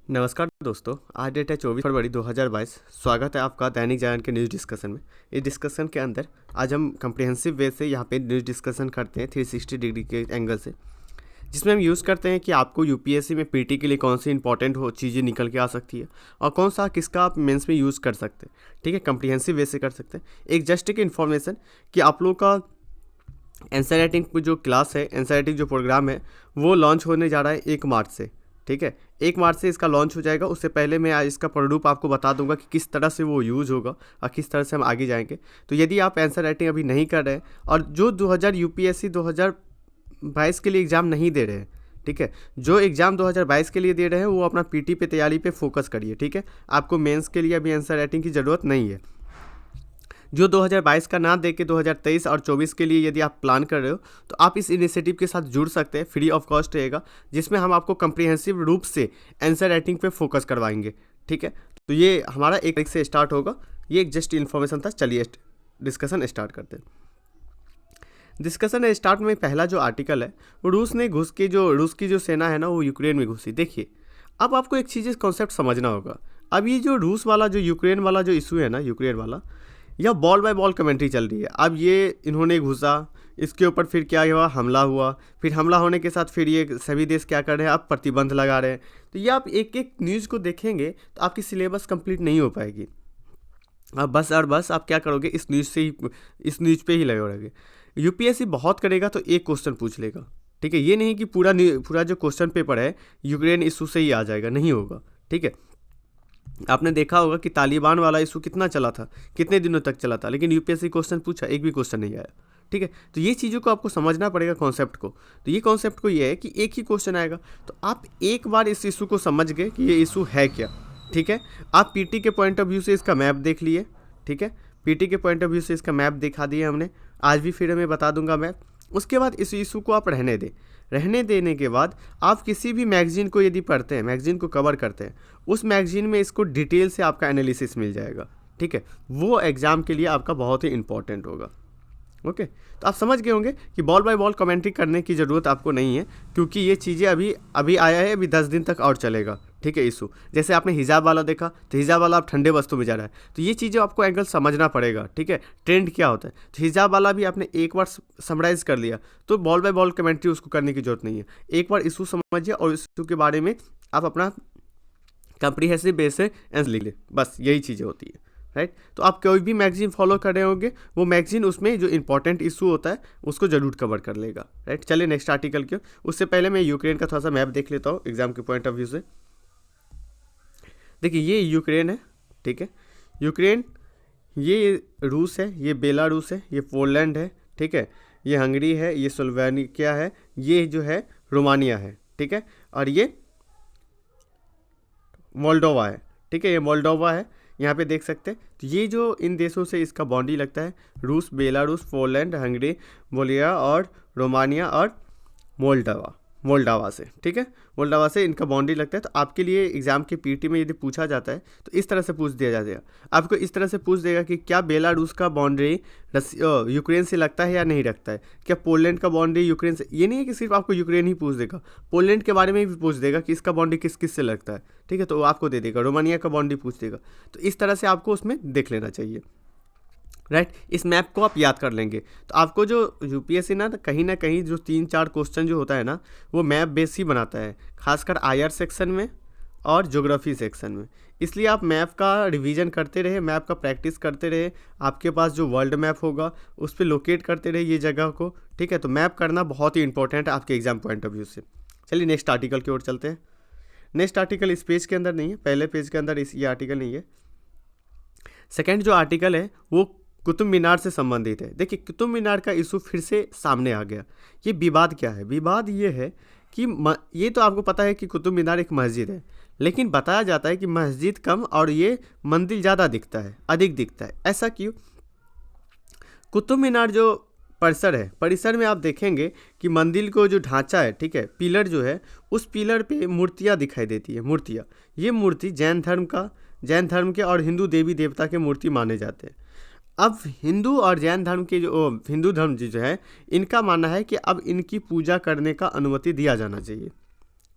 नमस्कार दोस्तों, आज डेट है 24 फरवरी 2022। स्वागत है आपका दैनिक जागरण के न्यूज़ डिस्कशन में। इस डिस्कशन के अंदर आज हम कम्प्रिहेंसिव वे से यहाँ पे न्यूज़ डिस्कशन करते हैं 360 डिग्री के एंगल से, जिसमें हम यूज़ करते हैं कि आपको यूपीएससी में पीटी के लिए कौन सी इंपॉर्टेंट हो चीज़ें निकल के आ सकती है और कौन सा किसका आप मेंस में यूज़ कर सकते हैं। ठीक है, कम्प्रिहेंसिव वे से कर सकते हैं। एक जस्ट एक इन्फॉर्मेशन कि आप लोग का आंसर राइटिंग जो क्लास है, आंसर राइटिंग जो प्रोग्राम है, वो लॉन्च होने जा रहा है 1 मार्च से। ठीक है, 1 मार्च से इसका लॉन्च हो जाएगा। उससे पहले मैं आज इसका प्रारूप आपको बता दूंगा कि किस तरह से वो यूज़ होगा और किस तरह से हम आगे जाएंगे। तो यदि आप आंसर राइटिंग अभी नहीं कर रहे हैं और जो 2000 यूपीएससी 2022 के लिए एग्ज़ाम नहीं दे रहे हैं, ठीक है, जो एग्ज़ाम 2022 के लिए दे रहे हैं वो अपना पीटी पे तैयारी पे फोकस करिए। ठीक है, आपको मेंस के लिए अभी आंसर राइटिंग की ज़रूरत नहीं है। जो 2022 का ना दे के 2023 और 24 के लिए यदि आप प्लान कर रहे हो तो आप इस इनिशिएटिव के साथ जुड़ सकते हैं। फ्री ऑफ कॉस्ट रहेगा, जिसमें हम आपको कम्प्रिहेंसिव रूप से आंसर राइटिंग पे फोकस करवाएंगे। ठीक है, तो ये हमारा 1 तारीख से स्टार्ट होगा। ये एक जस्ट इन्फॉर्मेशन था। चलिए डिस्कशन स्टार्ट करते हैं। डिस्कशन स्टार्ट में पहला जो आर्टिकल है, वो रूस की जो सेना है ना, वो यूक्रेन में घुसी। देखिए, अब आपको एक चीज़ कॉन्सेप्ट समझना होगा। अब ये जो रूस वाला जो यूक्रेन वाला जो इशू है ना, यूक्रेन वाला, यह बॉल बाय बॉल कमेंट्री चल रही है। अब ये इन्होंने घुसा, इसके ऊपर फिर क्या हुआ, हमला हुआ। फिर हमला होने के साथ फिर ये सभी देश क्या कर रहे हैं, अब प्रतिबंध लगा रहे हैं। तो ये आप एक एक न्यूज़ को देखेंगे तो आपकी सिलेबस कंप्लीट नहीं हो पाएगी। अब बस और बस आप क्या करोगे, इस न्यूज़ पे ही लगे रहोगे। यूपीएससी बहुत करेगा तो एक क्वेश्चन पूछ लेगा। ठीक है, ये नहीं कि पूरा जो क्वेश्चन पेपर है यूक्रेन इशू से ही आ जाएगा, नहीं होगा। ठीक है, आपने देखा होगा कि तालिबान वाला इशू कितना चला था, कितने दिनों तक चला था, लेकिन यूपीएससी क्वेश्चन पूछा, एक भी क्वेश्चन नहीं आया। ठीक है, तो ये चीज़ों को आपको समझना पड़ेगा कॉन्सेप्ट को। तो ये कॉन्सेप्ट को ये है कि एक ही क्वेश्चन आएगा, तो आप एक बार इस इशू को समझ गए कि ये इशू है क्या। ठीक है, आप पीटी के पॉइंट ऑफ व्यू से इसका मैप देख लिए। ठीक है, पीटी के पॉइंट ऑफ व्यू से इसका मैप दिखा दिया हमने, आज भी फिर मैं बता दूंगा मैप। उसके बाद इस इशू को आप रहने दें। रहने देने के बाद आप किसी भी मैगजीन को यदि पढ़ते हैं, मैगजीन को कवर करते हैं, उस मैगजीन में इसको डिटेल से आपका एनालिसिस मिल जाएगा। ठीक है, वो एग्ज़ाम के लिए आपका बहुत ही इंपॉर्टेंट होगा। ओके, तो आप समझ गए होंगे कि बॉल बाय बॉल कमेंट्री करने की ज़रूरत आपको नहीं है, क्योंकि ये चीज़ें अभी अभी आया है, अभी 10 दिन तक और चलेगा। ठीक है, इशू जैसे आपने हिजाब वाला देखा, तो हिजाब वाला आप ठंडे वस्तु में जा रहा है, तो ये चीज़ें आपको एंगल समझना पड़ेगा। ठीक है, ट्रेंड क्या होता है, तो हिजाब वाला भी आपने एक बार समराइज कर लिया, तो बॉल बाय बॉल कमेंट्री उसको करने की जरूरत नहीं है। एक बार इशू समझिए और इशू के बारे में आप अपना कम्प्रीहेंसिव बेस से आंसर लिख ले, बस यही चीज़ें होती है। राइट, तो आप कोई भी मैगजीन फॉलो कर रहे होंगे, वो मैगजीन उसमें जो इंपॉर्टेंट इशू होता है उसको जरूर कवर कर लेगा। राइट, चलिए नेक्स्ट आर्टिकल के। उससे पहले मैं यूक्रेन का थोड़ा सा मैप देख लेता हूँ एग्जाम के पॉइंट ऑफ व्यू से। देखिए, ये यूक्रेन है। ठीक है, यूक्रेन, ये रूस है, ये बेलारूस है, ये पोलैंड है। ठीक है, ये हंगरी है, ये स्लोवेनिया है, ये जो है रोमानिया है। ठीक है, और ये मोल्डोवा है। ठीक है, ये मोल्डोवा है, यहाँ पे देख सकते हैं। तो ये जो इन देशों से इसका बाउंड्री लगता है, रूस, बेलारूस, पोलैंड, हंगरी, बोलिया और रोमानिया और मोल्डावा से। ठीक है, मोल्डावा से इनका बाउंड्री लगता है। तो आपके लिए एग्जाम के पीटी में यदि पूछा जाता है तो इस तरह से पूछ दिया जाएगा, आपको इस तरह से पूछ देगा कि क्या बेलारूस का बाउंड्री यूक्रेन से लगता है या नहीं रखता है, क्या पोलैंड का बाउंड्री यूक्रेन से। ये नहीं है कि सिर्फ आपको यूक्रेन ही पूछ देगा, पोलैंड के बारे में भी पूछ देगा कि इसका बाउंड्री किस किस से लगता है। ठीक है, तो आपको दे देगा, रोमानिया का बाउंड्री पूछ देगा। तो इस तरह से आपको उसमें देख लेना चाहिए। राइट, इस मैप को आप याद कर लेंगे तो आपको जो यूपीएससी ना कहीं जो 3-4 क्वेश्चन जो होता है ना, वो मैप बेस ही बनाता है, खासकर आईआर सेक्शन में और ज्योग्राफी सेक्शन में। इसलिए आप मैप का रिवीजन करते रहे, मैप का प्रैक्टिस करते रहे। आपके पास जो वर्ल्ड मैप होगा उस पर लोकेट करते रहे ये जगह को। ठीक है, तो मैप करना बहुत ही इंपॉर्टेंट है आपके एग्जाम पॉइंट ऑफ व्यू से। चलिए नेक्स्ट आर्टिकल की ओर चलते हैं। नेक्स्ट आर्टिकल इस पेज के अंदर नहीं है, पहले पेज के अंदर ये आर्टिकल नहीं है। सेकेंड जो आर्टिकल है वो कुतुब मीनार से संबंधित है। देखिए, कुतुब मीनार का इशू फिर से सामने आ गया। ये विवाद क्या है, विवाद ये है कि ये तो आपको पता है कि कुतुब मीनार एक मस्जिद है, लेकिन बताया जाता है कि मस्जिद कम और ये मंदिर ज़्यादा दिखता है, अधिक दिखता है। ऐसा क्यों? कुतुब मीनार जो परिसर है, परिसर में आप देखेंगे कि मंदिर को जो ढांचा है, ठीक है, पिलर जो है, उस पिलर पे मूर्तियाँ दिखाई देती है। मूर्तियाँ, ये मूर्ति जैन धर्म के और हिंदू देवी देवता के मूर्ति माने जाते हैं। अब हिंदू और जैन धर्म के हिंदू धर्म जो है, इनका मानना है कि अब इनकी पूजा करने का अनुमति दिया जाना चाहिए।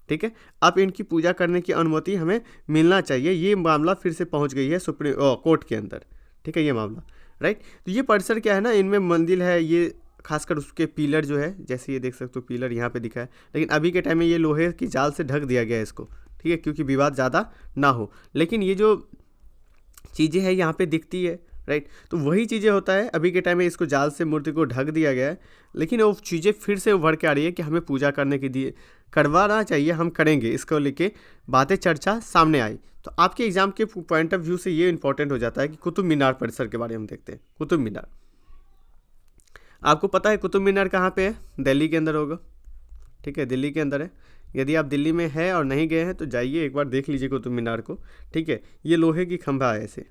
ठीक है। अब इनकी पूजा करने की अनुमति हमें मिलना चाहिए। ये मामला फिर से पहुंच गई है सुप्रीम कोर्ट के अंदर, ठीक है, ये मामला, राइट। तो ये परिसर क्या है ना, इनमें मंदिर है, ये खासकर उसके पिलर जो है, जैसे ये देख सकते हो पिलर यहाँ पे दिखा है, लेकिन अभी के टाइम में ये लोहे की जाल से ढक दिया गया है इसको, ठीक है, क्योंकि विवाद ज़्यादा ना हो। लेकिन ये जो चीज़ें हैं यहाँ पे दिखती है, राइट, तो वही चीज़ें होता है। अभी के टाइम में इसको जाल से मूर्ति को ढक दिया गया है, लेकिन वो चीज़ें फिर से उभर के आ रही है कि हमें पूजा करने के लिए करवाना चाहिए, हम करेंगे, इसको लेके बातें चर्चा सामने आई। तो आपके एग्जाम के पॉइंट ऑफ व्यू से ये इंपॉर्टेंट हो जाता है कि कुतुब मीनार परिसर के बारे में हम देखते हैं। कुतुब मीनार, आपको पता है कुतुब मीनार कहाँ पे है? दिल्ली के अंदर होगा, ठीक है, दिल्ली के अंदर है। यदि आप दिल्ली में है और नहीं गए हैं तो जाइए एक बार देख लीजिए कुतुब मीनार को, ठीक है। ये लोहे की खंभा है ऐसे,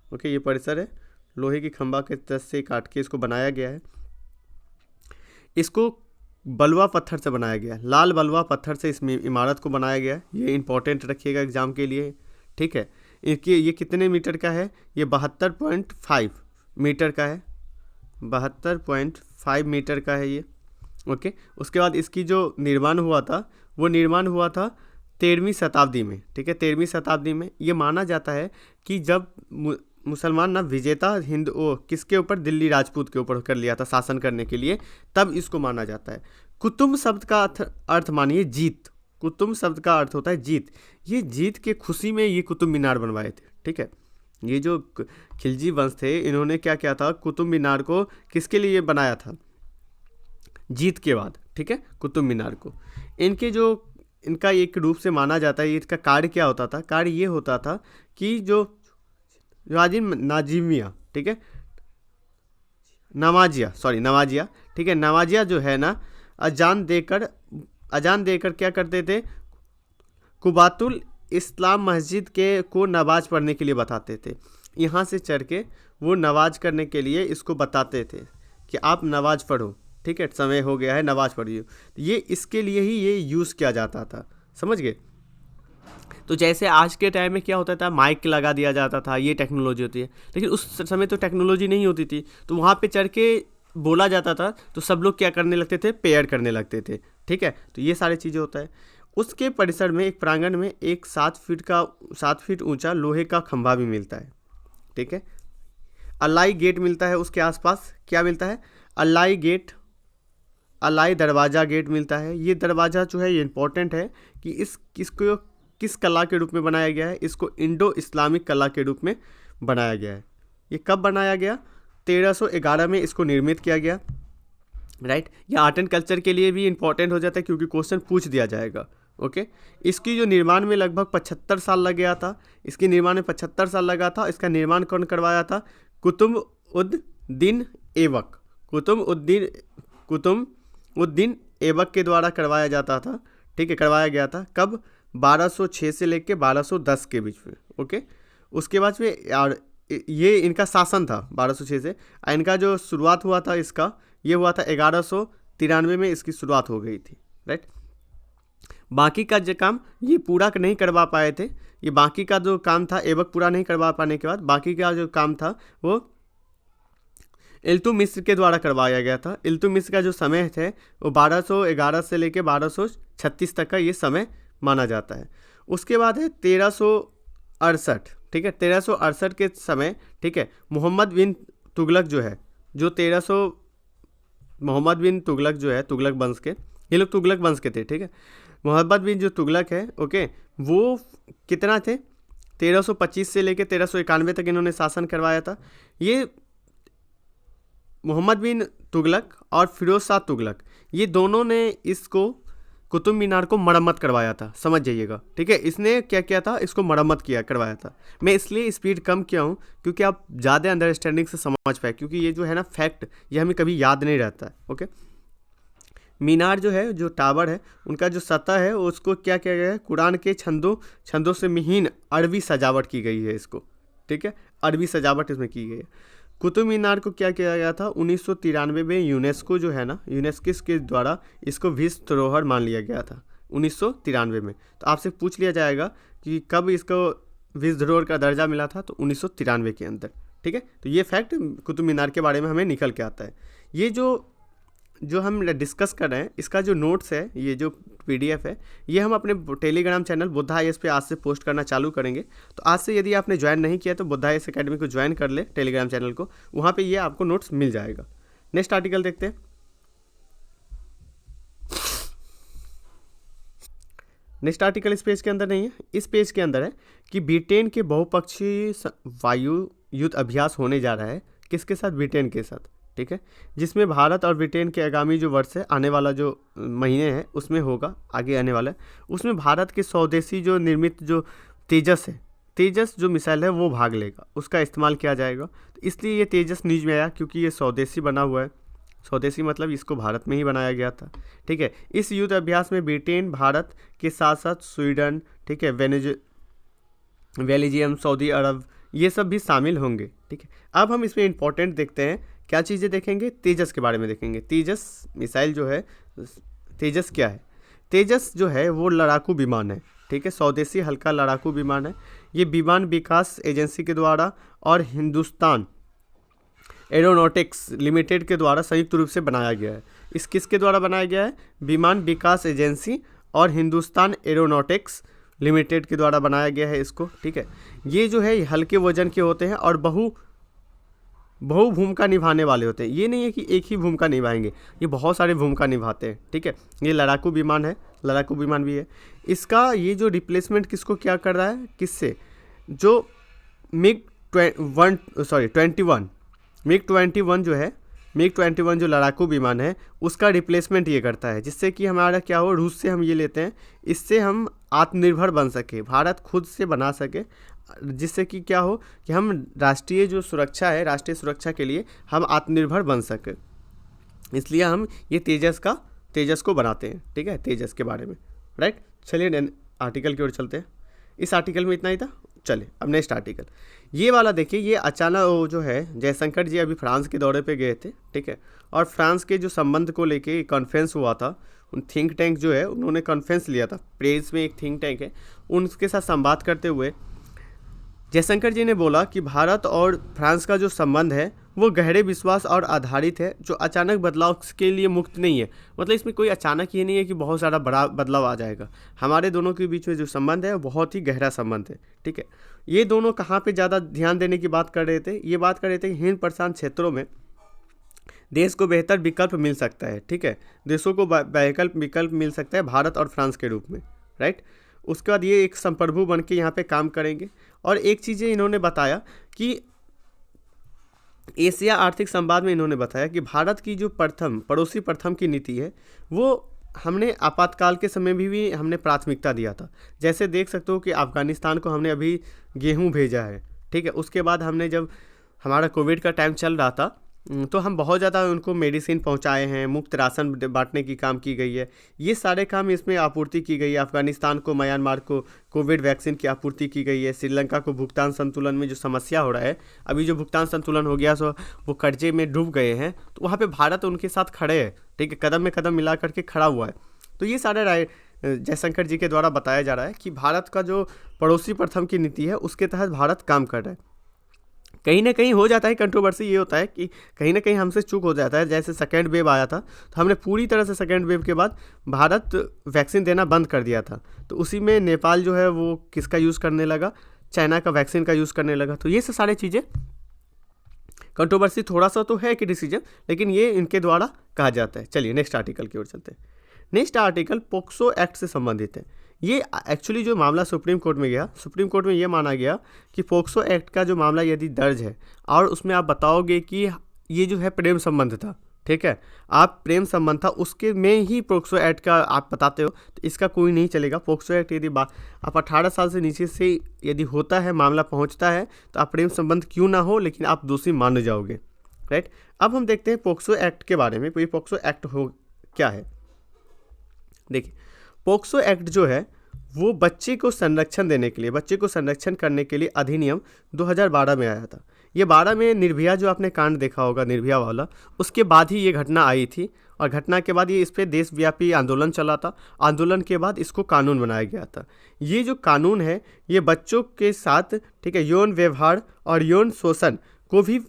ओके, ये परिसर है, लोहे की खंभा के तरफ से काट के इसको बनाया गया है। इसको बलुआ पत्थर से बनाया गया है, लाल बलुआ पत्थर से इस इमारत को बनाया गया है। ये इंपॉर्टेंट रखिएगा एग्जाम के लिए, ठीक है। ये कितने मीटर का है? ये 72.5 मीटर का है, 72.5 मीटर का है ये, ओके। उसके बाद इसकी जो निर्माण हुआ था वो निर्माण हुआ था 13वीं शताब्दी में, ठीक है, 13वीं शताब्दी में। ये माना जाता है कि जब मुसलमान ना विजेता हिंद किसके ऊपर, दिल्ली राजपूत के ऊपर कर लिया था शासन करने के लिए, तब इसको माना जाता है। कुतुब शब्द का अर्थ मानिए जीत, कुतुब शब्द का अर्थ होता है जीत। ये जीत के खुशी में ये कुतुब मीनार बनवाए थे, ठीक है। ये जो खिलजी वंश थे, इन्होंने क्या किया था, कुतुब मीनार को किसके लिए बनाया था? जीत के बाद, ठीक है, कुतुब मीनार को। इनका एक रूप से माना जाता है, इसका कार्य क्या होता था? कार्य ये होता था कि जो नाजिमिया, ठीक है, नवाजिया, ठीक है, नवाजिया जो है ना, अजान देकर क्या करते थे, कुबातुल इस्लाम मस्जिद के को नमाज पढ़ने के लिए बताते थे। यहाँ से चढ़ के वो नमाज करने के लिए इसको बताते थे कि आप नमाज पढ़ो, ठीक है, समय हो गया है, नमाज पढ़िए। ये इसके लिए ही ये यूज़ किया जाता था, समझ गए। तो जैसे आज के टाइम में क्या होता था, माइक लगा दिया जाता था, ये टेक्नोलॉजी होती है, लेकिन उस समय तो टेक्नोलॉजी नहीं होती थी, तो वहाँ पे चढ़ के बोला जाता था, तो सब लोग क्या करने लगते थे, प्रेयर करने लगते थे, ठीक है। तो ये सारी चीज़ें होता है। उसके परिसर में एक प्रांगण में एक 7 फीट ऊंचा लोहे का खंभा भी मिलता है, ठीक है। अलाई गेट मिलता है उसके आसपास, क्या मिलता है? अलाई दरवाज़ा गेट मिलता है। ये दरवाज़ा जो है ये इंपॉर्टेंट है कि इसको किस कला के रूप में बनाया गया है? इसको इंडो इस्लामिक कला के रूप में बनाया गया है। ये कब बनाया गया? 1311 में इसको निर्मित किया गया, राइट। ये आर्ट एंड कल्चर के लिए भी इंपॉर्टेंट हो जाता है क्योंकि क्वेश्चन पूछ दिया जाएगा, ओके। इसकी जो निर्माण में लगभग 75 साल लग गया था, इसके निर्माण में 75 साल लगा था। इसका निर्माण कौन करवाया था? कुतुब-उद-दीन ऐबक के द्वारा करवाया जाता था, ठीक है, करवाया गया था। कब? 1206 से लेके 1210 के बीच में, ओके। उसके बाद में और ये इनका शासन था 1206 से। इनका जो शुरुआत हुआ था इसका, ये हुआ था 1193 में इसकी शुरुआत हो गई थी, राइट। बाकी का जो काम ये पूरा नहीं करवा पाए थे। ये बाकी का जो काम था ऐबक पूरा नहीं करवा पाने के बाद बाकी का जो काम था वो इल्तुतमिश के द्वारा करवाया गया था। इल्तुतमिश का जो समय है वो 1211 से लेके 1236 तक का ये समय माना जाता है। उसके बाद है 1368, ठीक है, 1368 के समय, ठीक है, मोहम्मद बिन तुगलक जो है, मोहम्मद बिन तुगलक जो है, तुगलक वंश के, ये लोग तुगलक वंश के थे, ठीक है। मोहम्मद बिन जो तुगलक है, ओके, वो कितना थे? 1325 से लेके 1391 तक इन्होंने शासन करवाया था। ये मोहम्मद बिन तुगलक और फिरोज शाह तुगलक, ये दोनों ने इसको कुतुब मीनार को मरम्मत करवाया था, समझ जाइएगा, ठीक है। इसने क्या किया था? इसको मरम्मत करवाया था। मैं इसलिए स्पीड कम किया हूँ क्योंकि आप ज़्यादा अंडरस्टैंडिंग से समझ पाए, क्योंकि ये जो है ना फैक्ट, ये हमें कभी याद नहीं रहता है, ओके। मीनार जो है, जो टावर है, उनका जो सतह है उसको क्या किया गया है? कुरान के छंदों से मिहीन अरबी सजावट की गई है इसको, ठीक है, अरबी सजावट इसमें की गई है। कुतुब मीनार को क्या किया गया था? 1993 में यूनेस्को जो है ना, यूनेस्को के द्वारा इसको विश्व धरोहर मान लिया गया था 1993 में। तो आपसे पूछ लिया जाएगा कि कब इसको विश्व धरोहर का दर्जा मिला था? तो 1993 के अंदर, ठीक है। तो ये फैक्ट कुतुब मीनार के बारे में हमें निकल के आता है। ये जो जो हम डिस्कस कर रहे हैं इसका जो नोट्स है, ये जो पीडीएफ है, ये हम अपने टेलीग्राम चैनल बुद्धा आईएएस पे आज से पोस्ट करना चालू करेंगे। तो आज से यदि आपने ज्वाइन नहीं किया तो बुद्धा आईएएस अकेडमी को ज्वाइन कर ले, टेलीग्राम चैनल को, वहाँ पे ये आपको नोट्स मिल जाएगा। नेक्स्ट आर्टिकल देखते हैं। नेक्स्ट आर्टिकल इस पेज के अंदर नहीं है, इस पेज के अंदर है कि ब्रिटेन के बहुपक्षीय वायु युद्ध अभ्यास होने जा रहा है। किसके साथ? ब्रिटेन के साथ, ठीक है, जिसमें भारत और ब्रिटेन के आगामी जो वर्ष है, आने वाला जो महीने हैं उसमें होगा, आगे आने वाला है, उसमें भारत के स्वदेशी जो निर्मित जो तेजस है, तेजस जो मिसाइल है वो भाग लेगा, उसका इस्तेमाल किया जाएगा। तो इसलिए ये तेजस न्यूज में आया क्योंकि ये स्वदेशी बना हुआ है। स्वदेशी मतलब इसको भारत में ही बनाया गया था, ठीक है। इस युद्ध अभ्यास में ब्रिटेन, भारत के साथ साथ स्वीडन, ठीक है, बेल्जियम, सऊदी अरब, ये सब भी शामिल होंगे, ठीक है। अब हम इसमें इंपॉर्टेंट देखते हैं, क्या चीज़ें देखेंगे? तेजस के बारे में देखेंगे। तेजस मिसाइल जो है, तेजस क्या है? तेजस जो है वो लड़ाकू विमान है, ठीक है, स्वदेशी हल्का लड़ाकू विमान है। ये विमान विकास एजेंसी के द्वारा और हिंदुस्तान एरोनॉटिक्स लिमिटेड के द्वारा संयुक्त रूप से बनाया गया है। इस किसके द्वारा बनाया गया है? विमान विकास एजेंसी और हिंदुस्तान एरोनॉटिक्स लिमिटेड के द्वारा बनाया गया है इसको, ठीक है। ये जो है हल्के वजन के होते हैं और बहु भूमिका निभाने वाले होते हैं। ये नहीं है कि एक ही भूमिका निभाएंगे, ये बहुत सारे भूमिका निभाते हैं, ठीक है। ये लड़ाकू विमान है, लड़ाकू विमान भी है। इसका ये जो रिप्लेसमेंट किसको क्या कर रहा है? किससे? जो मिग 21 जो है, मिग 21 जो लड़ाकू विमान है उसका रिप्लेसमेंट ये करता है, जिससे कि हमारा क्या हो, रूस से हम ये लेते हैं, इससे हम आत्मनिर्भर बन सके, भारत खुद से बना सके, जिससे कि क्या हो कि हम राष्ट्रीय जो सुरक्षा है, राष्ट्रीय सुरक्षा के लिए हम आत्मनिर्भर बन सके। इसलिए हम ये तेजस को बनाते हैं, ठीक है, तेजस के बारे में, राइट। चलिए आर्टिकल की ओर चलते हैं। इस आर्टिकल में इतना ही था। चलिए अब नेक्स्ट आर्टिकल, ये वाला देखिए। ये अचानक वो जो है जयशंकर जी अभी फ्रांस के दौरे पे गए थे, ठीक है, और फ्रांस के जो संबंध को लेके कॉन्फ्रेंस हुआ था, उन थिंक टैंक जो है उन्होंने कॉन्फ्रेंस लिया था, पेरिस में एक थिंक टैंक है, उनके साथ संवाद करते हुए जयशंकर जी ने बोला कि भारत और फ्रांस का जो संबंध है वो गहरे विश्वास और आधारित है, जो अचानक बदलाव के लिए मुक्त नहीं है। मतलब इसमें कोई अचानक ये नहीं है कि बहुत सारा बड़ा बदलाव आ जाएगा। हमारे दोनों के बीच में जो संबंध है वो बहुत ही गहरा संबंध है, ठीक है। ये दोनों कहाँ पे ज़्यादा ध्यान देने की बात कर रहे थे? ये बात कर रहे थे कि हिंद प्रशांत क्षेत्रों में देश को बेहतर विकल्प मिल सकता है, ठीक है, देशों को विकल्प मिल सकता है भारत और फ्रांस के रूप में, राइट। उसके बाद ये एक संप्रभु बन के यहाँ पे काम करेंगे। और एक चीज़ें इन्होंने बताया कि एशिया आर्थिक संवाद में इन्होंने बताया कि भारत की जो पड़ोसी प्रथम की नीति है वो हमने आपातकाल के समय भी हमने प्राथमिकता दिया था। जैसे देख सकते हो कि अफ़गानिस्तान को हमने अभी गेहूं भेजा है, ठीक है। उसके बाद हमने जब हमारा कोविड का टाइम चल रहा था तो हम बहुत ज़्यादा उनको मेडिसिन पहुंचाए हैं, मुफ्त राशन बांटने की काम की गई है, ये सारे काम इसमें आपूर्ति की गई है। अफ़गानिस्तान को, म्यांमार को कोविड वैक्सीन की आपूर्ति की गई है। श्रीलंका को भुगतान संतुलन में जो समस्या हो रहा है, अभी जो भुगतान संतुलन हो गया सो वो कर्जे में डूब गए हैं, तो वहाँ पर भारत उनके साथ खड़े है, ठीक है, कदम में कदम मिला करके खड़ा हुआ है। तो ये सारे जयशंकर जी के द्वारा बताया जा रहा है कि भारत का जो पड़ोसी प्रथम की नीति है उसके तहत भारत काम कर रहा है। कहीं ना कहीं हो जाता है कंट्रोवर्सी, ये होता है कि कहीं ना कहीं हमसे चूक हो जाता है। जैसे सेकेंड वेव आया था तो हमने पूरी तरह से सेकेंड वेव के बाद भारत वैक्सीन देना बंद कर दिया था, तो उसी में नेपाल जो है वो किसका यूज़ करने लगा, चाइना का वैक्सीन का यूज़ करने लगा। तो ये सब सारी चीज़ें कंट्रोवर्सी थोड़ा सा तो है कि डिसीजन, लेकिन ये इनके द्वारा कहा जाता है। चलिए नेक्स्ट आर्टिकल की ओर चलते हैं। नेक्स्ट आर्टिकल पोक्सो एक्ट से संबंधित है। ये एक्चुअली जो मामला सुप्रीम कोर्ट में गया, सुप्रीम कोर्ट में ये माना गया कि पोक्सो एक्ट का जो मामला यदि दर्ज है और उसमें आप बताओगे कि ये जो है प्रेम संबंध था, ठीक है, आप प्रेम संबंध था उसके में ही पोक्सो एक्ट का आप बताते हो, तो इसका कोई नहीं चलेगा। पोक्सो एक्ट यदि आप 18 साल से नीचे से यदि होता है, मामला पहुंचता है, तो आप प्रेम संबंध क्यों ना हो लेकिन आप दोषी मान जाओगे, राइट। अब हम देखते हैं पोक्सो एक्ट के बारे में। ये पोक्सो एक्ट हो क्या है? देखिए, पोक्सो एक्ट जो है वो बच्चे को संरक्षण देने के लिए, बच्चे को संरक्षण करने के लिए अधिनियम 2012 में आया था। ये 12 में निर्भया जो आपने कांड देखा होगा, निर्भया वाला, उसके बाद ही ये घटना आई थी और घटना के बाद ये इस पर देशव्यापी आंदोलन चला था। आंदोलन के बाद इसको कानून बनाया गया था। ये जो कानून है ये बच्चों के साथ, ठीक है, यौन व्यवहार और यौन शोषण को भी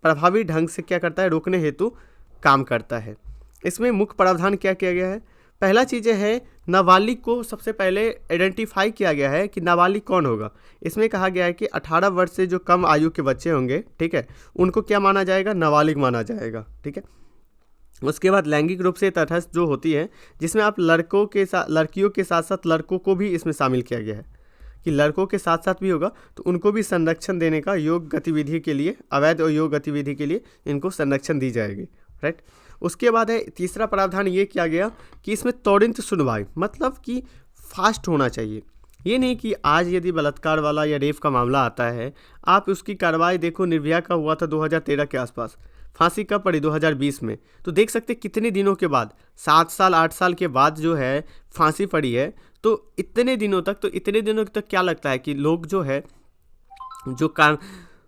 प्रभावी ढंग से क्या करता है, रोकने हेतु काम करता है। इसमें मुख्य प्रावधान क्या किया गया है? पहला चीज़ है, नाबालिग को सबसे पहले आइडेंटिफाई किया गया है कि नाबालिग कौन होगा। इसमें कहा गया है कि 18 वर्ष से जो कम आयु के बच्चे होंगे, ठीक है, उनको क्या माना जाएगा? नाबालिग माना जाएगा, ठीक है। उसके बाद लैंगिक रूप से तटस्थ जो होती है, जिसमें आप लड़कियों के साथ साथ लड़कों को भी इसमें शामिल किया गया है कि लड़कों के साथ साथ भी होगा, तो उनको भी संरक्षण देने का योग गतिविधि के लिए, अवैध और योग गतिविधि के लिए इनको संरक्षण दी जाएगी, राइट। उसके बाद है तीसरा प्रावधान ये किया गया कि इसमें त्वरित सुनवाई, मतलब कि फास्ट होना चाहिए। ये नहीं कि आज यदि बलात्कार वाला या रेप का मामला आता है, आप उसकी कार्रवाई देखो, निर्भया का हुआ था 2013 के आसपास, फांसी कब पड़ी? 2020 में। तो देख सकते कितने दिनों के बाद, 7 साल 8 साल के बाद जो है फांसी पड़ी है। तो इतने दिनों तक क्या लगता है कि लोग जो है जो काम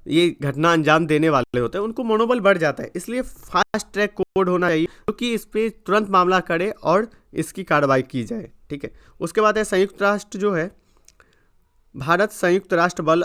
ये घटना अंजाम देने वाले होते हैं उनको मनोबल बढ़ जाता है। इसलिए फास्ट ट्रैक कोर्ट होना चाहिए क्योंकि इस पर तुरंत मामला करे और इसकी कार्रवाई की जाए, ठीक है। उसके बाद है संयुक्त राष्ट्र जो है, भारत संयुक्त राष्ट्र बाल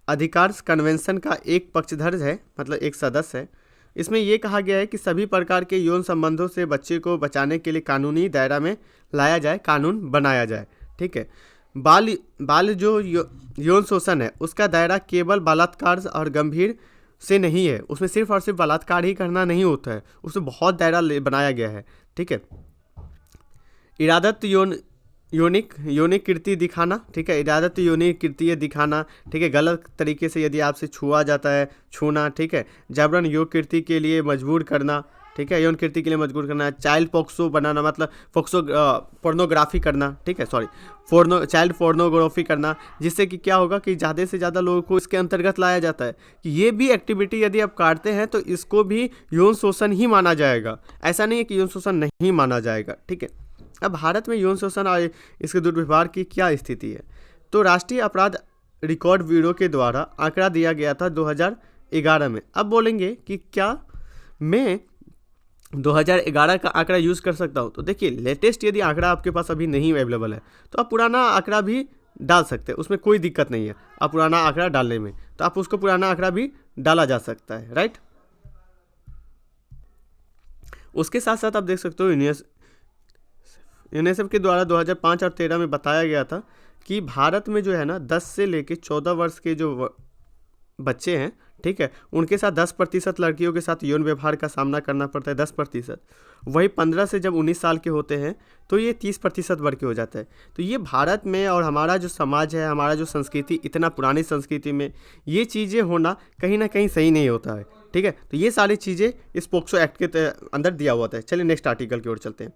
अधिकार कन्वेंशन का एक पक्षधर है, मतलब एक सदस्य है। इसमें यह कहा गया है कि सभी प्रकार के यौन संबंधों से बच्चे को बचाने के लिए कानूनी दायरा में लाया जाए, कानून बनाया जाए, ठीक है। बाल जो यौन शोषण है उसका दायरा केवल बलात्कार और गंभीर से नहीं है, उसमें सिर्फ और सिर्फ बलात्कार ही करना नहीं होता है, उसमें बहुत दायरा बनाया गया है, ठीक है। इरादत यौनिक कृति दिखाना, ठीक है, इरादत यौनिक कृति दिखाना, ठीक है, गलत तरीके से यदि आपसे छुआ जाता है, छूना, ठीक है, जबरन यौन कृति के लिए मजबूर करना, ठीक है, यौन कृति के लिए मजबूर करना, चाइल्ड पोक्सो बनाना, मतलब पोक्सो पोर्नोग्राफी करना, ठीक है, चाइल्ड पोर्नोग्राफी करना, जिससे कि क्या होगा कि ज़्यादा से ज़्यादा लोगों को इसके अंतर्गत लाया जाता है कि ये भी एक्टिविटी यदि आप करते हैं तो इसको भी यौन शोषण ही माना जाएगा। ऐसा नहीं है कि यौन शोषण नहीं माना जाएगा, ठीक है। अब भारत में यौन शोषण और इसके दुर्व्यवहार की क्या स्थिति है? तो राष्ट्रीय अपराध रिकॉर्ड ब्यूरो के द्वारा आंकड़ा दिया गया था 2011 में। अब बोलेंगे कि क्या मैं 2011 का आंकड़ा यूज़ कर सकता हूँ? तो देखिए, लेटेस्ट यदि आंकड़ा आपके पास अभी नहीं अवेलेबल है तो आप पुराना आंकड़ा भी डाल सकते हैं, उसमें कोई दिक्कत नहीं है। आप पुराना आंकड़ा डालने में, तो आप उसको पुराना आंकड़ा भी डाला जा सकता है, राइट। उसके साथ साथ आप देख सकते हो यूनिसेफ के द्वारा 2005 और 13 में बताया गया था कि भारत में जो है ना 10 से लेकर 14 वर्ष के जो बच्चे हैं, ठीक है, उनके साथ 10% लड़कियों के साथ यौन व्यवहार का सामना करना पड़ता है, 10%। वही 15 से जब 19 साल के होते हैं तो ये 30% वर्ग के हो जाता है। तो ये भारत में और हमारा जो समाज है, हमारा जो संस्कृति, इतना पुरानी संस्कृति में ये चीज़ें होना कहीं ना कहीं सही नहीं होता है, ठीक है। तो ये सारी चीज़ें इस पोक्सो एक्ट के अंदर दिया हुआ था। चलिए नेक्स्ट आर्टिकल की ओर चलते हैं।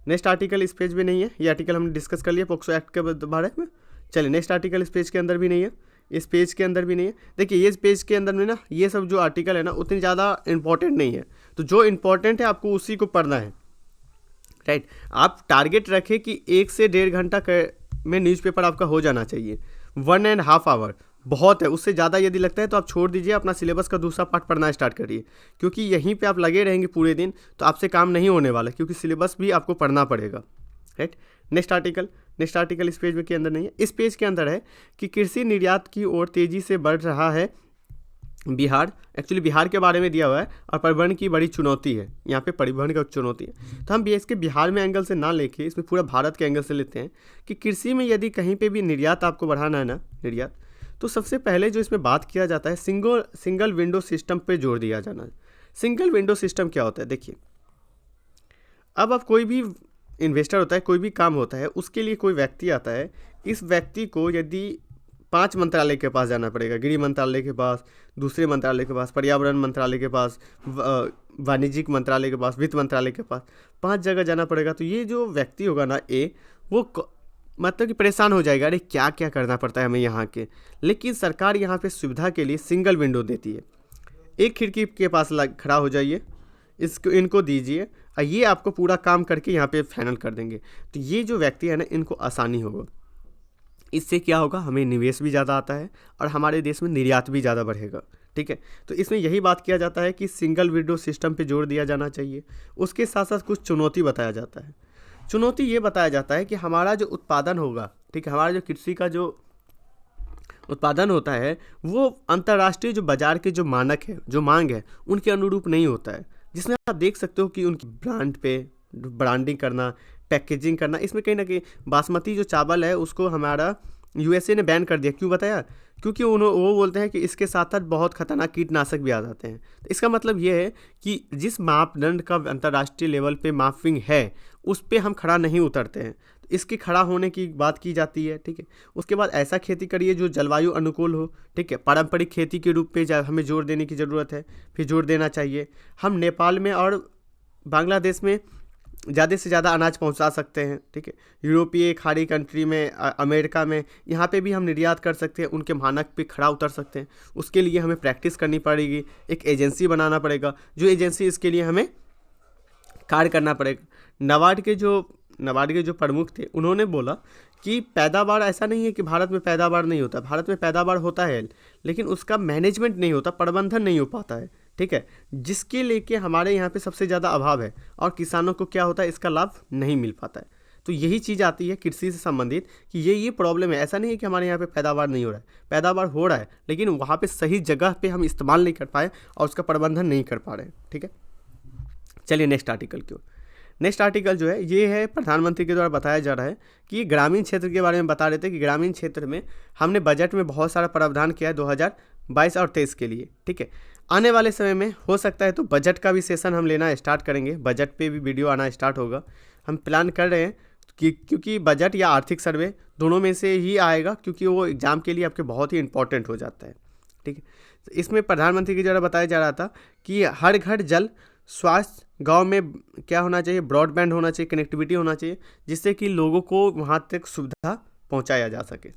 नेक्स्ट आर्टिकल इस पेज में नहीं है, ये आर्टिकल हमने डिस्कस कर लिया पोक्सो एक्ट के बारे में। चलिए नेक्स्ट आर्टिकल इस पेज के अंदर भी नहीं है, इस पेज के अंदर भी नहीं है। देखिए ये पेज के अंदर में ना ये सब जो आर्टिकल है ना उतनी ज़्यादा इंपॉर्टेंट नहीं है, तो जो इंपॉर्टेंट है आपको उसी को पढ़ना है, राइट। आप टारगेट रखें कि 1 से 1.5 घंटा में न्यूज़पेपर आपका हो जाना चाहिए। 1.5 आवर बहुत है, उससे ज़्यादा यदि लगता है तो आप छोड़ दीजिए, अपना सिलेबस का दूसरा पार्ट पढ़ना स्टार्ट करिए, क्योंकि यहीं पे आप लगे रहेंगे पूरे दिन तो आपसे काम नहीं होने वाला, क्योंकि सिलेबस भी आपको पढ़ना पड़ेगा, राइट। नेक्स्ट आर्टिकल इस पेज में के अंदर नहीं है। इस पेज के अंदर है कि कृषि निर्यात की ओर तेज़ी से बढ़ रहा है बिहार। एक्चुअली बिहार के बारे में दिया हुआ है और परिवहन की बड़ी चुनौती है, यहाँ पे परिवहन का चुनौती है। तो हम भी इसके बिहार में एंगल से ना लेके इसमें पूरा भारत के एंगल से लेते हैं कि कृषि में यदि कहीं पे भी निर्यात आपको बढ़ाना है ना, निर्यात, तो सबसे पहले जो इसमें बात किया जाता है सिंगल विंडो सिस्टम पे जोर दिया जाना है। सिंगल विंडो सिस्टम क्या होता है? देखिए, अब आप कोई भी इन्वेस्टर होता है, कोई भी काम होता है, उसके लिए कोई व्यक्ति आता है, इस व्यक्ति को यदि 5 मंत्रालय के पास जाना पड़ेगा, गृह मंत्रालय के पास, दूसरे मंत्रालय के पास, पर्यावरण मंत्रालय के पास, वाणिज्यिक मंत्रालय के पास, वित्त मंत्रालय के पास, 5 जगह जाना पड़ेगा। तो ये जो व्यक्ति होगा ना वो मतलब कि परेशान हो जाएगा, अरे क्या क्या करना पड़ता है हमें यहाँ के। लेकिन सरकार यहाँ पे सुविधा के लिए सिंगल विंडो देती है, एक खिड़की के पास खड़ा हो जाइए, इनको दीजिए और ये आपको पूरा काम करके यहाँ पे फाइनल कर देंगे। तो ये जो व्यक्ति है ना, इनको आसानी होगा। इससे क्या होगा, हमें निवेश भी ज़्यादा आता है और हमारे देश में निर्यात भी ज़्यादा बढ़ेगा, ठीक है। तो इसमें यही बात किया जाता है कि सिंगल विंडो सिस्टम पे जोर दिया जाना चाहिए। उसके साथ साथ कुछ चुनौती बताया जाता है। चुनौती ये बताया जाता है कि हमारा जो उत्पादन होगा, ठीक है, हमारा जो कृषि का जो उत्पादन होता है वो अंतर्राष्ट्रीय जो बाजार के जो मानक है, जो मांग है, उनके अनुरूप नहीं होता है। जिसमें आप देख सकते हो कि उनकी ब्रांड पे ब्रांडिंग करना, पैकेजिंग करना, इसमें कहीं ना कहीं बासमती जो चावल है उसको हमारा यूएसए ने बैन कर दिया। क्यों बताया? क्योंकि वो बोलते हैं कि इसके साथ साथ बहुत खतरनाक कीटनाशक भी आ जाते हैं। तो इसका मतलब ये है कि जिस मापदंड का अंतर्राष्ट्रीय लेवल पे मापिंग है उस पे हम खड़ा नहीं उतरते हैं, तो इसके खड़ा होने की बात की जाती है। ठीक है, उसके बाद ऐसा खेती करिए जो जलवायु अनुकूल हो। ठीक है, पारंपरिक खेती के रूप पे हमें जोर देने की ज़रूरत है, फिर जोर देना चाहिए। हम नेपाल में और बांग्लादेश में ज़्यादा से ज़्यादा अनाज पहुंचा सकते हैं। ठीक है, यूरोपीय खाड़ी कंट्री में, अमेरिका में, यहाँ पे भी हम निर्यात कर सकते हैं, उनके मानक पे खड़ा उतर सकते हैं। उसके लिए हमें प्रैक्टिस करनी पड़ेगी, एक एजेंसी बनाना पड़ेगा, जो एजेंसी इसके लिए हमें कार्य करना पड़ेगा। नाबार्ड के जो प्रमुख थे उन्होंने बोला कि पैदावार ऐसा नहीं है कि भारत में पैदावार नहीं होता, भारत में पैदावार होता है, लेकिन उसका मैनेजमेंट नहीं होता, प्रबंधन नहीं हो पाता है। ठीक है, जिसके लेके हमारे यहाँ पे सबसे ज़्यादा अभाव है और किसानों को क्या होता है, इसका लाभ नहीं मिल पाता है। तो यही चीज़ आती है कृषि से संबंधित कि ये प्रॉब्लम है। ऐसा नहीं है कि हमारे यहाँ पे पैदावार नहीं हो रहा है, पैदावार हो रहा है, लेकिन वहाँ पे सही जगह पे हम इस्तेमाल नहीं कर पाए और उसका प्रबंधन नहीं कर पा रहे हैं। ठीक है, चलिए नेक्स्ट आर्टिकल की ओर। नेक्स्ट आर्टिकल जो है ये है प्रधानमंत्री के द्वारा बताया जा रहा है कि ये ग्रामीण क्षेत्र के बारे में बता रहे थे कि ग्रामीण क्षेत्र में हमने बजट में बहुत सारा प्रावधान किया है 2022 और 23 के लिए। ठीक है, आने वाले समय में हो सकता है तो बजट का भी सेशन हम लेना स्टार्ट करेंगे, बजट पे भी वीडियो आना स्टार्ट होगा। हम प्लान कर रहे हैं कि क्योंकि बजट या आर्थिक सर्वे दोनों में से ही आएगा, क्योंकि वो एग्ज़ाम के लिए आपके बहुत ही इंपॉर्टेंट हो जाता है। ठीक है, तो इसमें प्रधानमंत्री के द्वारा बताया जा रहा था कि हर घर जल, स्वास्थ्य, गांव में क्या होना चाहिए, ब्रॉडबैंड होना चाहिए, कनेक्टिविटी होना चाहिए, जिससे कि लोगों को वहाँ तक सुविधा पहुँचाया जा सके।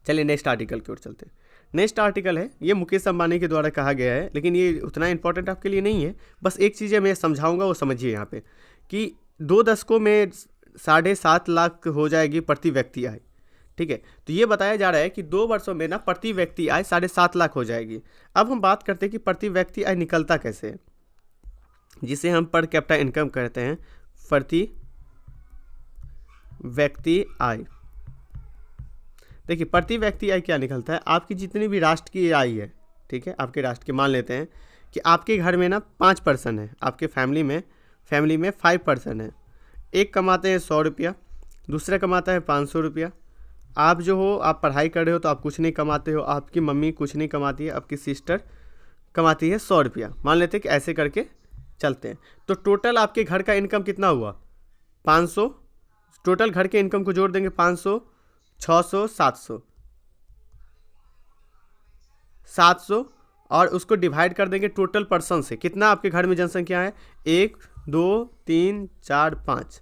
चलिए नेक्स्ट आर्टिकल की ओर चलते हैं। नेक्स्ट आर्टिकल है, ये मुकेश अंबानी के द्वारा कहा गया है, लेकिन ये उतना इंपॉर्टेंट आपके लिए नहीं है। बस एक चीज़ मैं समझाऊंगा, वो समझिए यहाँ पे कि 2 दशकों में 7.5 लाख हो जाएगी प्रति व्यक्ति आय। ठीक है, तो ये बताया जा रहा है कि 2 वर्षों में ना प्रति व्यक्ति आय 7.5 लाख हो जाएगी। अब हम बात करते हैं कि प्रति व्यक्ति आय निकलता कैसे है, जिसे हम पर कैपिटा इनकम कहते हैं, प्रति व्यक्ति आय। देखिए प्रति व्यक्ति आय क्या निकलता है, आपकी जितनी भी राष्ट्र की आय है, ठीक है, आपके राष्ट्र की, मान लेते हैं कि आपके घर में ना 5 पर्सन है, आपके फैमिली में 5 पर्सन है। एक कमाते हैं 100 रुपया, दूसरा कमाता है 500 रुपया। आप जो हो, आप पढ़ाई कर रहे हो तो आप कुछ नहीं कमाते हो, आपकी मम्मी कुछ नहीं कमाती है, आपकी सिस्टर कमाती है 100 रुपया, मान लेते हैं कि ऐसे करके चलते हैं। तो टोटल आपके घर का इनकम कितना हुआ, 500। टोटल घर के इनकम को जोड़ देंगे, 500, 600, 700 और उसको डिवाइड कर देंगे टोटल पर्सन से। कितना आपके घर में जनसंख्या है, 1, 2, 3, 4, 5,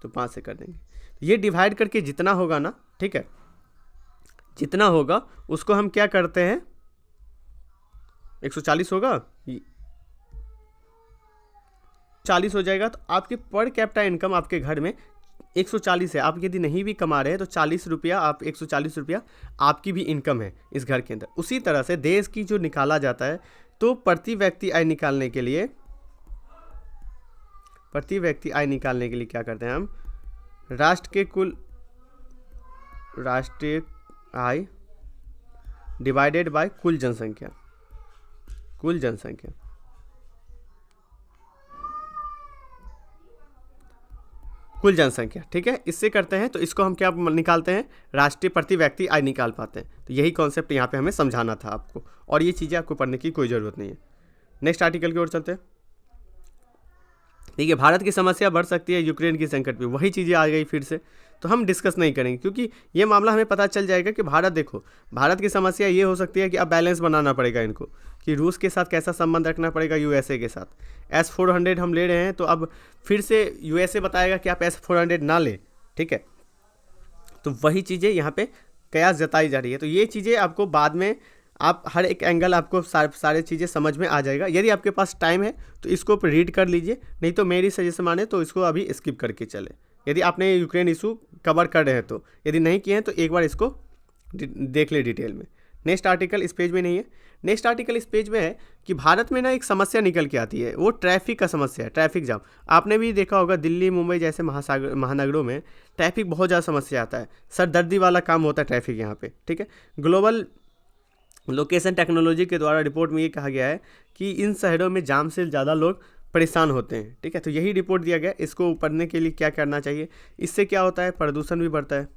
तो 5 से कर देंगे। ये डिवाइड करके जितना होगा ना, ठीक है, जितना होगा उसको हम क्या करते हैं, 140 होगा, 40 हो जाएगा। तो आपके पर कैपिटा इनकम आपके घर में 140 है। आप यदि नहीं भी कमा रहे हैं तो 40 रुपया, आप 140 रुपया आपकी भी इनकम है इस घर के अंदर। उसी तरह से देश की जो निकाला जाता है, तो प्रति व्यक्ति आय निकालने के लिए क्या करते हैं हम, राष्ट्रीय आय डिवाइडेड बाय कुल जनसंख्या, ठीक है, इससे करते हैं। तो इसको हम क्या निकालते हैं, राष्ट्रीय प्रति व्यक्ति आय निकाल पाते हैं। तो यही कॉन्सेप्ट यहाँ पे हमें समझाना था आपको, और ये चीज़ें आपको पढ़ने की कोई ज़रूरत नहीं है। नेक्स्ट आर्टिकल की ओर चलते हैं। देखिए भारत की समस्या बढ़ सकती है यूक्रेन की संकट पे, वही चीज़ें आ गई फिर से, तो हम डिस्कस नहीं करेंगे, क्योंकि ये मामला हमें पता चल जाएगा कि भारत की समस्या ये हो सकती है कि अब बैलेंस बनाना पड़ेगा इनको, कि रूस के साथ कैसा संबंध रखना पड़ेगा, यूएसए के साथ। S-400 हम ले रहे हैं, तो अब फिर से यूएसए बताएगा कि आप S-400 ना लें। ठीक है, तो वही चीज़ें यहाँ पे कयास जताई जा रही है। तो ये चीज़ें आपको बाद में, आप हर एक एंगल आपको सारे चीज़ें समझ में आ जाएगा। यदि आपके पास टाइम है तो इसको रीड कर लीजिए, नहीं तो मेरी सजेशन माने तो इसको अभी स्किप करके चले, यदि आपने यूक्रेन इशू कवर कर रहे हैं तो। यदि नहीं किए हैं तो एक बार इसको देख ले डिटेल में। नेक्स्ट आर्टिकल इस पेज में नहीं है। नेक्स्ट आर्टिकल इस पेज में है कि भारत में ना एक समस्या निकल के आती है, वो ट्रैफिक का समस्या है, ट्रैफिक जाम। आपने भी देखा होगा दिल्ली, मुंबई जैसे महानगरों में ट्रैफिक बहुत ज़्यादा समस्या आता है, सरदर्दी वाला काम होता है ट्रैफिक यहाँ पे। ठीक है, ग्लोबल लोकेशन टेक्नोलॉजी के द्वारा रिपोर्ट में ये कहा गया है कि इन शहरों में जाम से ज़्यादा लोग परेशान होते हैं। ठीक है, तो यही रिपोर्ट दिया गया। इसको पढ़ने के लिए क्या करना चाहिए, इससे क्या होता है, प्रदूषण भी बढ़ता है।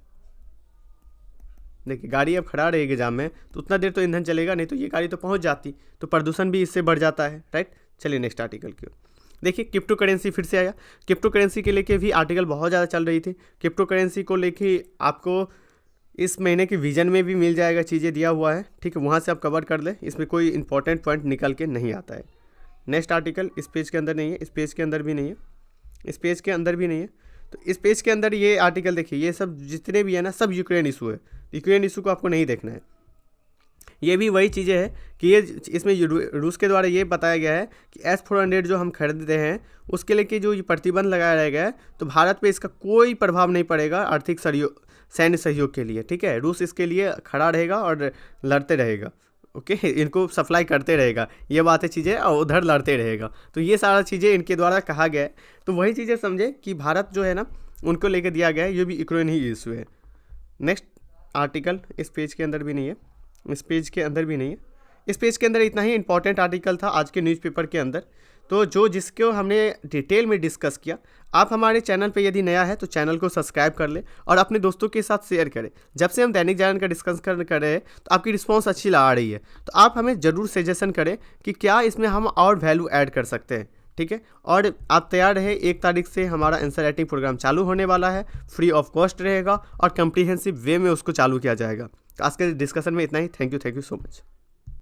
देखिए, गाड़ी अब खड़ा रहेगी जाम में तो उतना देर तो ईंधन चलेगा नहीं, तो ये गाड़ी तो पहुंच जाती, तो प्रदूषण भी इससे बढ़ जाता है। राइट, चलिए नेक्स्ट आर्टिकल की ओर। देखिए, क्रिप्टो करेंसी फिर से आया। क्रिप्टो करेंसी के लेके भी आर्टिकल बहुत ज़्यादा चल रही थी। क्रिप्टो करेंसी को लेके आपको इस महीने के विजन में भी मिल जाएगा, चीज़ें दिया हुआ है। ठीक है, वहाँ से आप कवर कर लें, इसमें कोई इंपॉर्टेंट पॉइंट निकल के नहीं आता है। नेक्स्ट आर्टिकल इस पेज के अंदर नहीं है, इस पेज के अंदर भी नहीं है, इस पेज के अंदर भी नहीं है। तो इस पेज के अंदर ये आर्टिकल देखिए, ये सब जितने भी है ना, सब यूक्रेन इशू है। यूक्रेन इशू को आपको नहीं देखना है। ये भी वही चीज़ें हैं कि ये इसमें रूस के द्वारा ये बताया गया है कि S-400 जो हम खरीदते हैं उसके लिए कि जो ये प्रतिबंध लगाया गया है, तो भारत पे इसका कोई प्रभाव नहीं पड़ेगा आर्थिक सैन्य सहयोग के लिए। ठीक है, रूस इसके लिए खड़ा रहेगा और लड़ते रहेगा। ओके, इनको सप्लाई करते रहेगा, ये बातें चीज़ें, और उधर लड़ते रहेगा। तो ये सारा चीज़ें इनके द्वारा कहा गया है। तो वही चीज़ें समझे कि भारत जो है ना, उनको लेकर दिया गया है, ये भी यूक्रेन ही इशू है। नेक्स्ट आर्टिकल इस पेज के अंदर भी नहीं है, इस पेज के अंदर भी नहीं है। इस पेज के अंदर इतना ही इंपॉर्टेंट आर्टिकल था आज के न्यूज़पेपर के अंदर। तो जिसको हमने डिटेल में डिस्कस किया। आप हमारे चैनल पे यदि नया है तो चैनल को सब्सक्राइब कर ले और अपने दोस्तों के साथ शेयर करें। जब से हम दैनिक जागरण का डिस्कस कर रहे हैं तो आपकी रिस्पांस अच्छी आ रही है, तो आप हमें ज़रूर सजेशन करें कि क्या इसमें हम और वैल्यू ऐड कर सकते हैं। ठीक है, और आप तैयार रहे, 1 तारीख से हमारा आंसर राइटिंग प्रोग्राम चालू होने वाला है, फ्री ऑफ कॉस्ट रहेगा और कम्प्रीहेंसिव वे में उसको चालू किया जाएगा। तो आज के डिस्कशन में इतना ही। Thank you so much.